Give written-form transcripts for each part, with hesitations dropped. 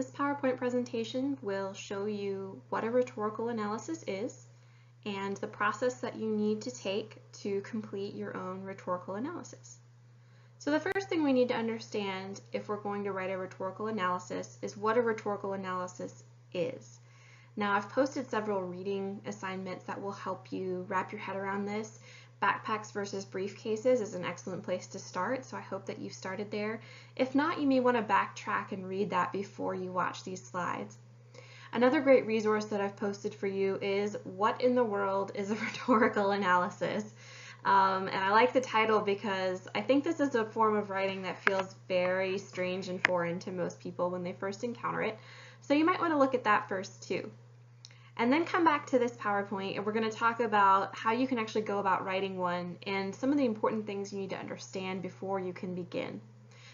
This PowerPoint presentation will show you what a rhetorical analysis is and the process that you need to take to complete your own rhetorical analysis. So the first thing we need to understand if we're going to write a rhetorical analysis is what a rhetorical analysis is. Now, I've posted several reading assignments that will help you wrap your head around this. Backpacks versus briefcases is an excellent place to start, so I hope that you've started there. If not, you may want to backtrack and read that before you watch these slides. Another great resource that I've posted for you is What in the World is a Rhetorical Analysis? And I like the title because I think this is a form of writing that feels very strange and foreign to most people when they first encounter it. So you might want to look at that first too. And then come back to this PowerPoint and we're going to talk about how you can actually go about writing one and some of the important things you need to understand before you can begin.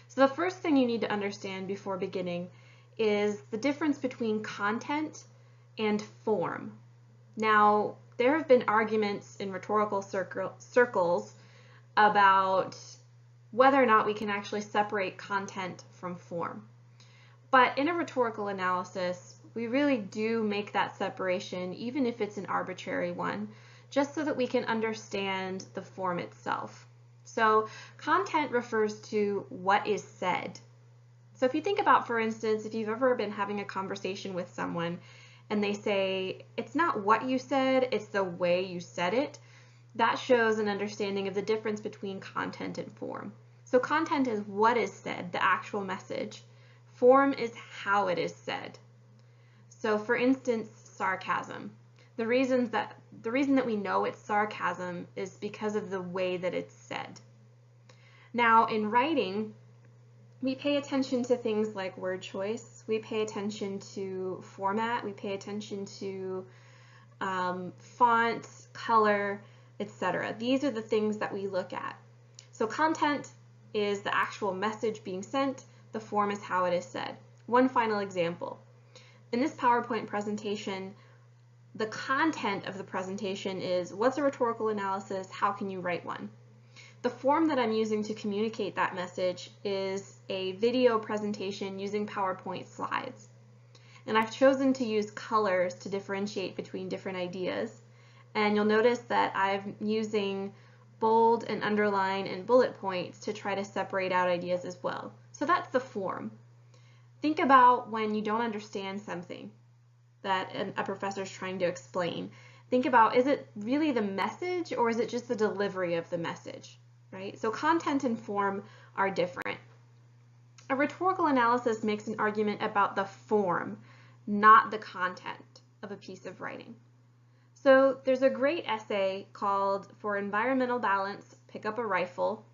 So the first thing you need to understand before beginning is the difference between content and form. Now, there have been arguments in rhetorical circles about whether or not we can actually separate content from form. But in a rhetorical analysis, we really do make that separation, even if it's an arbitrary one, just so that we can understand the form itself. So content refers to what is said. So if you think about, for instance, if you've ever been having a conversation with someone and they say, it's not what you said, it's the way you said it, that shows an understanding of the difference between content and form. So content is what is said, the actual message. Form is how it is said. So for instance, sarcasm. The reason that we know it's sarcasm is because of the way that it's said. Now in writing, we pay attention to things like word choice, we pay attention to format, we pay attention to font, color, etc. These are the things that we look at. So content is the actual message being sent, the form is how it is said. One final example. In this PowerPoint presentation, the content of the presentation is what's a rhetorical analysis, how can you write one? The form that I'm using to communicate that message is a video presentation using PowerPoint slides. And I've chosen to use colors to differentiate between different ideas. And you'll notice that I'm using bold and underline and bullet points to try to separate out ideas as well. So that's the form. Think about when you don't understand something that a professor is trying to explain. Think about, is it really the message or is it just the delivery of the message, right? So content and form are different. A rhetorical analysis makes an argument about the form, not the content of a piece of writing. So there's a great essay called For Environmental Balance, Pick Up a Rifle.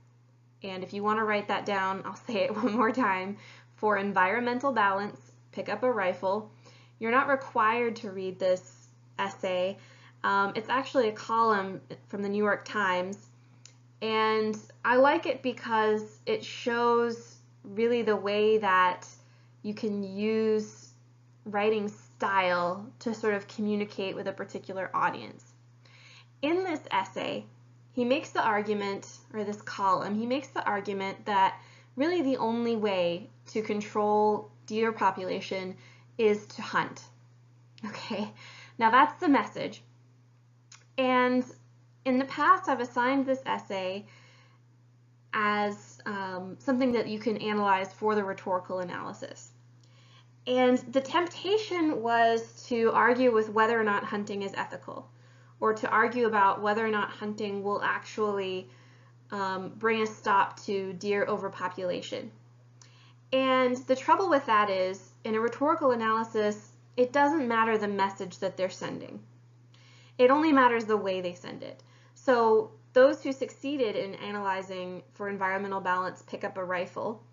And if you want to write that down, I'll say it one more time. For environmental balance, pick up a rifle. You're not required to read this essay. It's actually a column from the New York Times, and I like it because it shows really the way that you can use writing style to sort of communicate with a particular audience. In this essay, he makes the argument, or this column, he makes the argument that really the only way to control deer population is to hunt. Okay, now that's the message. And in the past, I've assigned this essay as something that you can analyze for the rhetorical analysis. And the temptation was to argue with whether or not hunting is ethical, or to argue about whether or not hunting will actually bring a stop to deer overpopulation. And the trouble with that is, in a rhetorical analysis, it doesn't matter the message that they're sending. It only matters the way they send it. So those who succeeded in analyzing For Environmental Balance, Pick Up a Rifle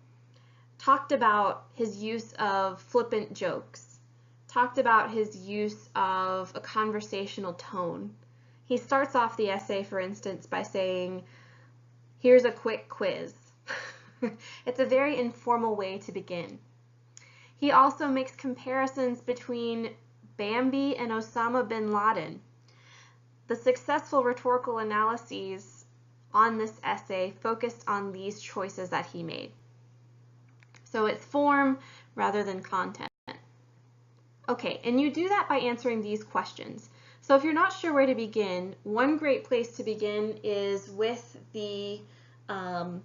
talked about his use of flippant jokes, talked about his use of a conversational tone. He starts off the essay, for instance, by saying, here's a quick quiz. It's a very informal way to begin. He also makes comparisons between Bambi and Osama bin Laden. The successful rhetorical analyses on this essay focused on these choices that he made. So it's form rather than content. Okay, and you do that by answering these questions. So if you're not sure where to begin, one great place to begin is with the, sorry,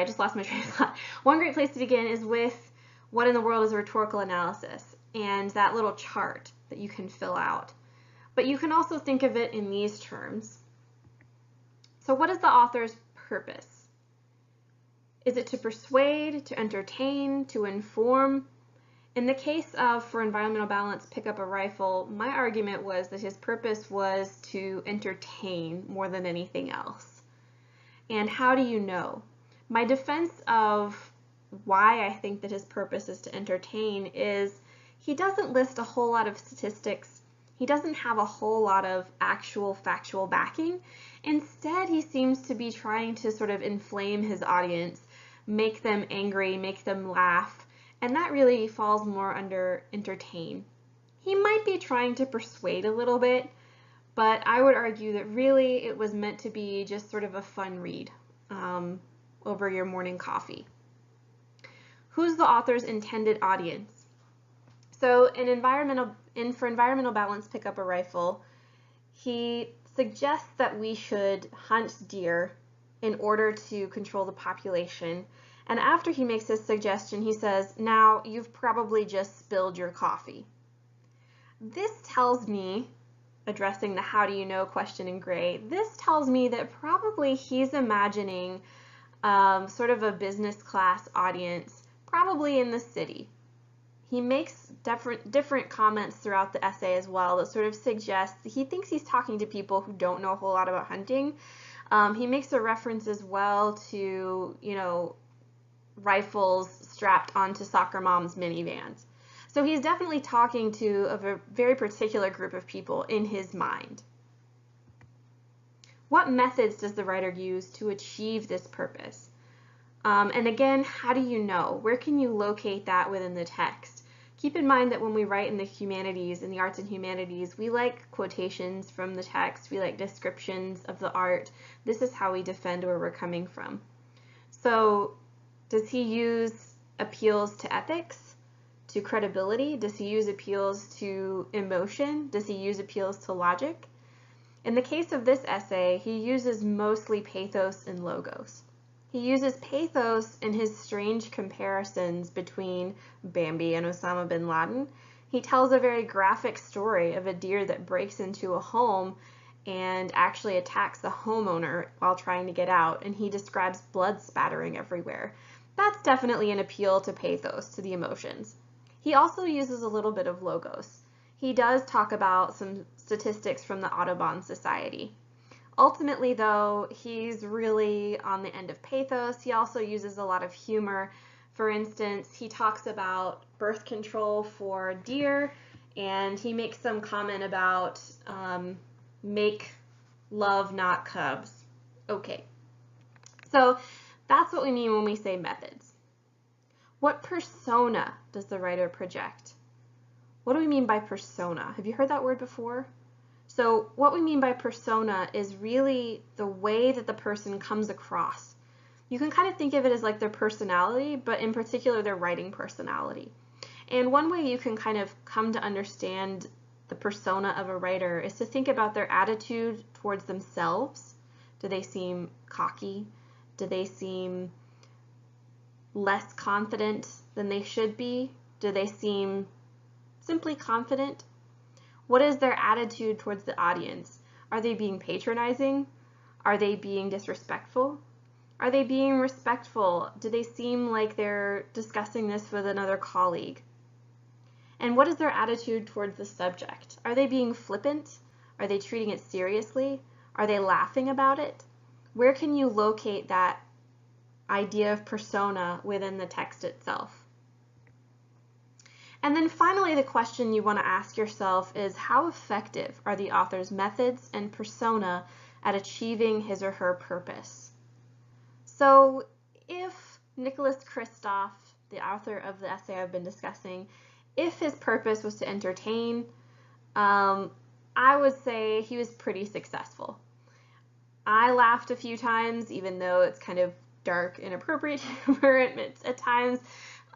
I just lost my train of thought. One great place to begin is with what in the world is a rhetorical analysis and that little chart that you can fill out. But you can also think of it in these terms. So what is the author's purpose? Is it to persuade, to entertain, to inform? In the case of For Environmental Balance, Pick Up a Rifle, my argument was that his purpose was to entertain more than anything else. And how do you know? My defense of why I think that his purpose is to entertain is he doesn't list a whole lot of statistics. He doesn't have a whole lot of actual factual backing. Instead, he seems to be trying to sort of inflame his audience, make them angry, make them laugh, and that really falls more under entertain. He might be trying to persuade a little bit, but I would argue that really it was meant to be just sort of a fun read over your morning coffee. Who's the author's intended audience? So For Environmental Balance, Pick Up a Rifle, he suggests that we should hunt deer in order to control the population. And after he makes this suggestion, he says, now you've probably just spilled your coffee. This tells me, addressing the how do you know question in gray, this tells me that probably he's imagining sort of a business class audience, probably in the city. He makes different comments throughout the essay as well that sort of suggest that he thinks he's talking to people who don't know a whole lot about hunting. He makes a reference as well to, rifles strapped onto soccer moms' minivans. So he's definitely talking to a very particular group of people in his mind. What methods does the writer use to achieve this purpose? And again, how do you know? Where can you locate that within the text? Keep in mind that when we write in the humanities, in the arts and humanities, we like quotations from the text, we like descriptions of the art. This is how we defend where we're coming from. So does he use appeals to ethics, to credibility? Does he use appeals to emotion? Does he use appeals to logic? In the case of this essay, he uses mostly pathos and logos. He uses pathos in his strange comparisons between Bambi and Osama bin Laden. He tells a very graphic story of a deer that breaks into a home and actually attacks the homeowner while trying to get out, and he describes blood spattering everywhere. That's definitely an appeal to pathos, to the emotions. He also uses a little bit of logos. He does talk about some statistics from the Audubon Society. Ultimately, though, he's really on the end of pathos. He also uses a lot of humor. For instance, he talks about birth control for deer, and he makes some comment about make love, not cubs. Okay, so that's what we mean when we say methods. What persona does the writer project? What do we mean by persona? Have you heard that word before? So what we mean by persona is really the way that the person comes across. You can kind of think of it as like their personality, but in particular their writing personality. And one way you can kind of come to understand the persona of a writer is to think about their attitude towards themselves. Do they seem cocky? Do they seem less confident than they should be? Do they seem simply confident? What is their attitude towards the audience? Are they being patronizing? Are they being disrespectful? Are they being respectful? Do they seem like they're discussing this with another colleague? And what is their attitude towards the subject? Are they being flippant? Are they treating it seriously? Are they laughing about it? Where can you locate that idea of persona within the text itself? And then finally, the question you want to ask yourself is, how effective are the author's methods and persona at achieving his or her purpose? So if Nicholas Kristof, the author of the essay I've been discussing, if his purpose was to entertain, I would say he was pretty successful. I laughed a few times, even though it's kind of dark, inappropriate humor at times.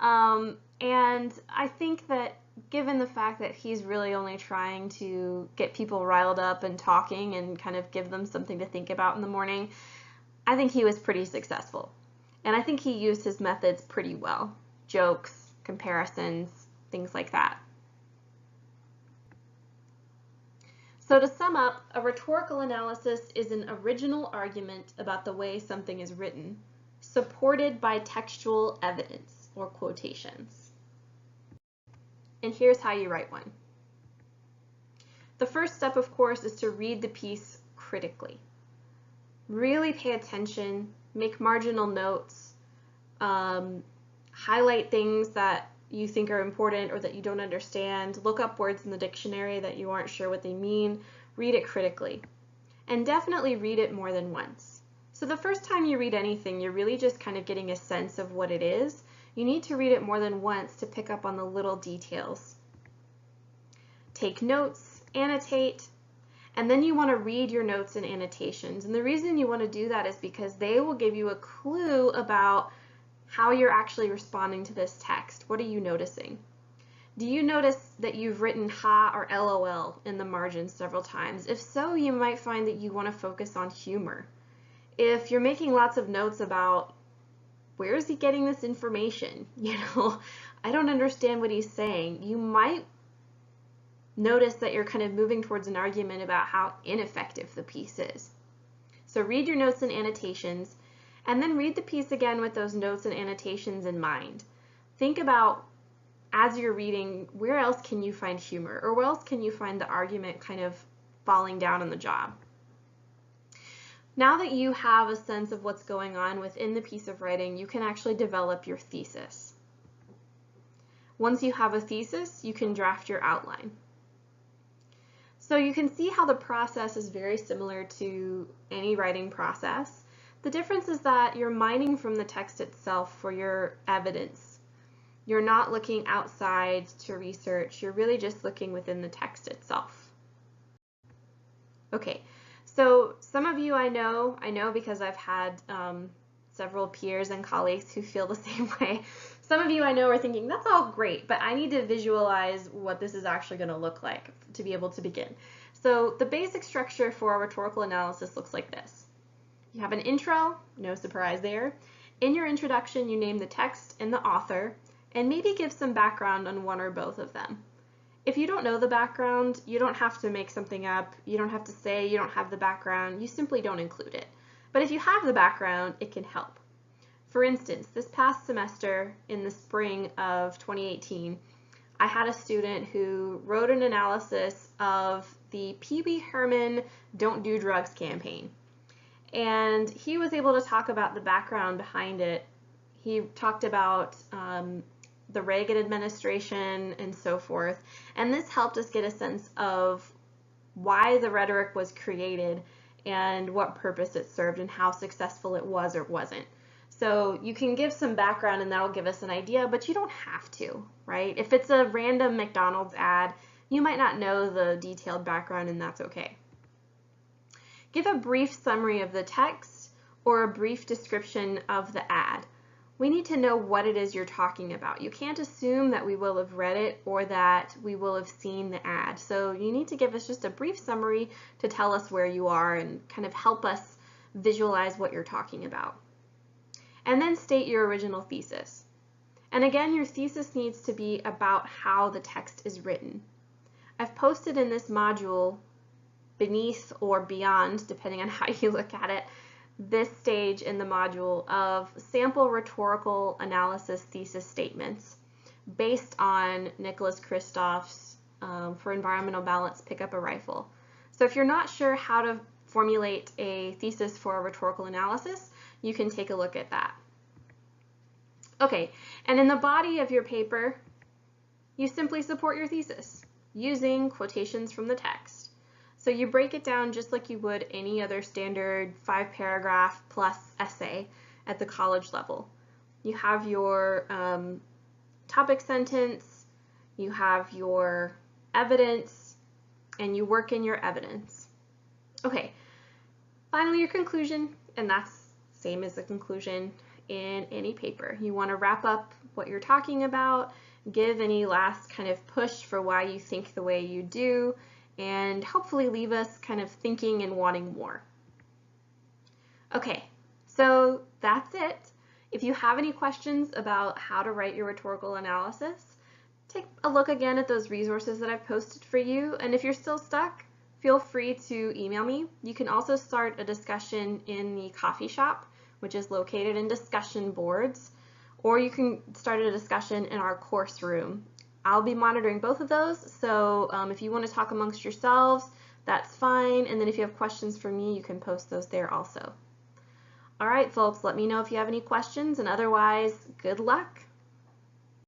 And I think that given the fact that he's really only trying to get people riled up and talking and kind of give them something to think about in the morning, I think he was pretty successful. And I think he used his methods pretty well. Jokes, comparisons, things like that. So to sum up, a rhetorical analysis is an original argument about the way something is written, supported by textual evidence or quotations. And here's how you write one. The first step, of course, is to read the piece critically. Really pay attention, make marginal notes, highlight things that you think are important or that you don't understand, look up words in the dictionary that you aren't sure what they mean, read it critically. And definitely read it more than once. So the first time you read anything, you're really just kind of getting a sense of what it is. You need to read it more than once to pick up on the little details. Take notes, annotate, and then you want to read your notes and annotations. And the reason you want to do that is because they will give you a clue about how you're actually responding to this text. What are you noticing? Do you notice that you've written ha or LOL in the margins several times? If so, you might find that you want to focus on humor. If you're making lots of notes about where is he getting this information? I don't understand what he's saying. You might notice that you're kind of moving towards an argument about how ineffective the piece is. So read your notes and annotations, and then read the piece again with those notes and annotations in mind. Think about, as you're reading, where else can you find humor, or where else can you find the argument kind of falling down on the job? Now that you have a sense of what's going on within the piece of writing, you can actually develop your thesis. Once you have a thesis, you can draft your outline. So you can see how the process is very similar to any writing process. The difference is that you're mining from the text itself for your evidence. You're not looking outside to research, you're really just looking within the text itself. Okay, so some of you I know because I've had several peers and colleagues who feel the same way. Some of you I know are thinking, that's all great, but I need to visualize what this is actually going to look like to be able to begin. So the basic structure for a rhetorical analysis looks like this. You have an intro, no surprise there. In your introduction, you name the text and the author, and maybe give some background on one or both of them. If you don't know the background, you don't have to make something up. You don't have to say you don't have the background. You simply don't include it. But if you have the background, it can help. For instance, this past semester in the spring of 2018, I had a student who wrote an analysis of the Pee Wee Herman Don't Do Drugs campaign. And he was able to talk about the background behind it. He talked about the Reagan administration and so forth. And this helped us get a sense of why the rhetoric was created and what purpose it served and how successful it was or wasn't. So you can give some background and that'll give us an idea, but you don't have to, right? If it's a random McDonald's ad, you might not know the detailed background and that's okay. Give a brief summary of the text or a brief description of the ad. We need to know what it is you're talking about. You can't assume that we will have read it or that we will have seen the ad. So you need to give us just a brief summary to tell us where you are and kind of help us visualize what you're talking about. And then state your original thesis. And again, your thesis needs to be about how the text is written. I've posted in this module beneath or beyond, depending on how you look at it, this stage in the module of sample rhetorical analysis thesis statements based on Nicholas Kristof's For Environmental Balance, Pick Up a Rifle. So if you're not sure how to formulate a thesis for a rhetorical analysis, you can take a look at that. Okay, and in the body of your paper, you simply support your thesis using quotations from the text. So you break it down just like you would any other standard 5-paragraph plus essay at the college level. You have your topic sentence, you have your evidence, and you work in your evidence. Okay, finally your conclusion, and that's same as the conclusion, in any paper. You want to wrap up what you're talking about, give any last kind of push for why you think the way you do, and hopefully leave us kind of thinking and wanting more. Okay, so that's it. If you have any questions about how to write your rhetorical analysis, take a look again at those resources that I've posted for you, and if you're still stuck, feel free to email me. You can also start a discussion in the coffee shop, which is located in discussion boards, or you can start a discussion in our course room. I'll be monitoring both of those, so if you want to talk amongst yourselves, that's fine, and then if you have questions for me, you can post those there also. All right, folks, let me know if you have any questions, and otherwise, good luck.